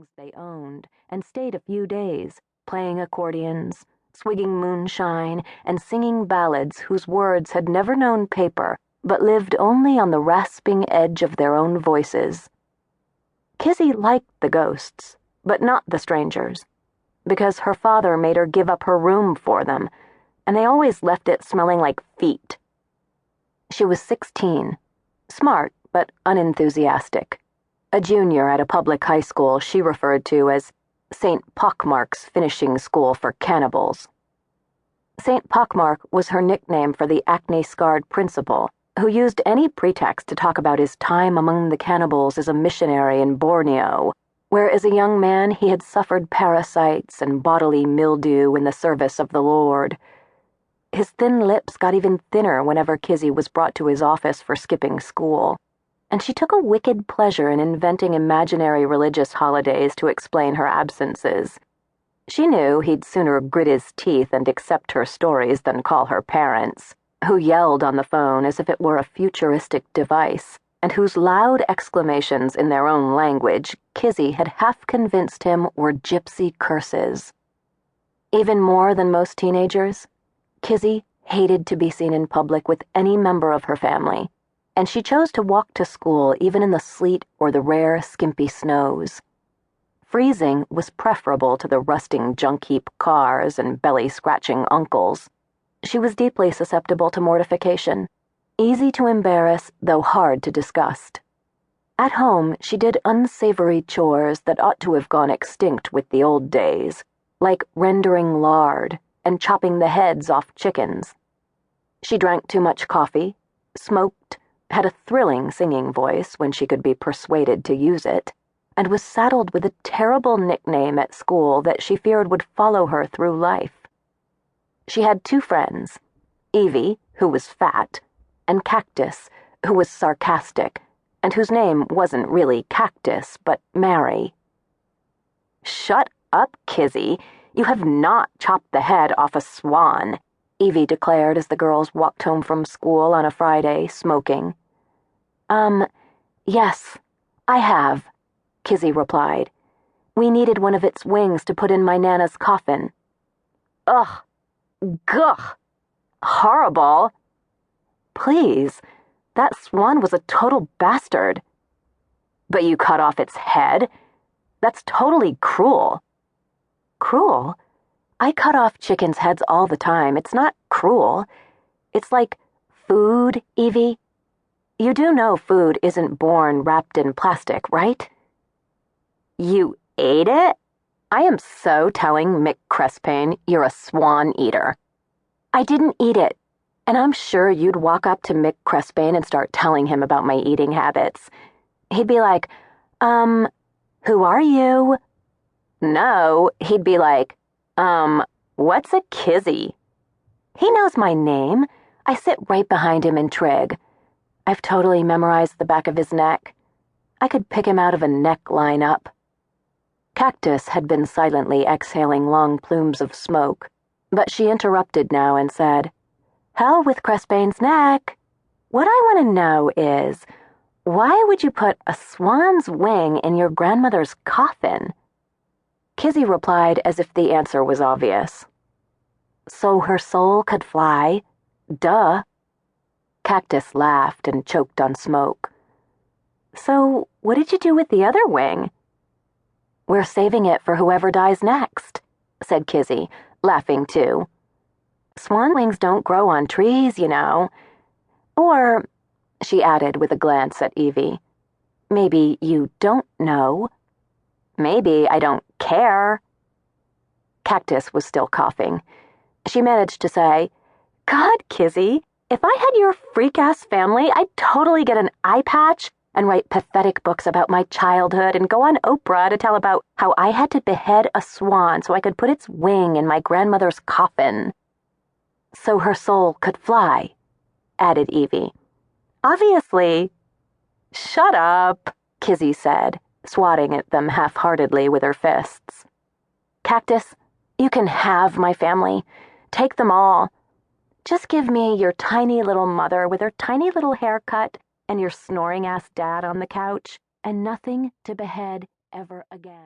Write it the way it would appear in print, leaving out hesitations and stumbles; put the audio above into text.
things they owned and stayed a few days, playing accordions, swigging moonshine, and singing ballads whose words had never known paper but lived only on the rasping edge of their own voices. Kizzy liked the ghosts, but not the strangers, because her father made her give up her room for them, and they always left it smelling like feet. She was 16, smart but unenthusiastic, a junior at a public high school she referred to as St. Pockmark's finishing school for cannibals. St. Pockmark was her nickname for the acne-scarred principal, who used any pretext to talk about his time among the cannibals as a missionary in Borneo, where as a young man he had suffered parasites and bodily mildew in the service of the Lord. His thin lips got even thinner whenever Kizzy was brought to his office for skipping school, and she took a wicked pleasure in inventing imaginary religious holidays to explain her absences. She knew he'd sooner grit his teeth and accept her stories than call her parents, who yelled on the phone as if it were a futuristic device, and whose loud exclamations in their own language Kizzy had half convinced him were gypsy curses. Even more than most teenagers, Kizzy hated to be seen in public with any member of her family, and she chose to walk to school even in the sleet or the rare, skimpy snows. Freezing was preferable to the rusting junk heap cars and belly-scratching uncles. She was deeply susceptible to mortification, easy to embarrass, though hard to disgust. At home, she did unsavory chores that ought to have gone extinct with the old days, like rendering lard and chopping the heads off chickens. She drank too much coffee, smoked, had a thrilling singing voice when she could be persuaded to use it, and was saddled with a terrible nickname at school that she feared would follow her through life. She had two friends, Evie, who was fat, and Cactus, who was sarcastic, and whose name wasn't really Cactus, but Mary. "Shut up, Kizzy. You have not chopped the head off a swan," Evie declared as the girls walked home from school on a Friday, smoking. Yes, I have," Kizzy replied. "We needed one of its wings to put in my Nana's coffin." "Ugh. Gugh. Horrible." "Please, that swan was a total bastard." "But you cut off its head? That's totally cruel." "Cruel? I cut off chickens' heads all the time. It's not cruel. It's like food, Evie. You do know food isn't born wrapped in plastic, right?" "You ate it? I am so telling Mick Crespane you're a swan eater." "I didn't eat it, and I'm sure you'd walk up to Mick Crespane and start telling him about my eating habits. He'd be like, who are you?" "No, he'd be like, what's a kizzy?" "He knows my name. I sit right behind him in trig. I've totally memorized the back of his neck. I could pick him out of a neck lineup." Cactus had been silently exhaling long plumes of smoke, but she interrupted now and said, "Hell with Crespane's neck. What I want to know is, why would you put a swan's wing in your grandmother's coffin?" Kizzy replied as if the answer was obvious. "So her soul could fly? Duh." Cactus laughed and choked on smoke. "So what did you do with the other wing?" "We're saving it for whoever dies next," said Kizzy, laughing too. "Swan wings don't grow on trees, you know. Or," she added with a glance at Evie, "maybe you don't know. Maybe I don't care." Cactus was still coughing. She managed to say, "God, Kizzy, if I had your freak-ass family, I'd totally get an eye patch and write pathetic books about my childhood and go on Oprah to tell about how I had to behead a swan so I could put its wing in my grandmother's coffin." "So her soul could fly," added Evie. "Obviously." "Shut up," Kizzy said, swatting at them half-heartedly with her fists. "Cactus, you can have my family. Take them all. Just give me your tiny little mother with her tiny little haircut and your snoring-ass dad on the couch, and nothing to behead ever again."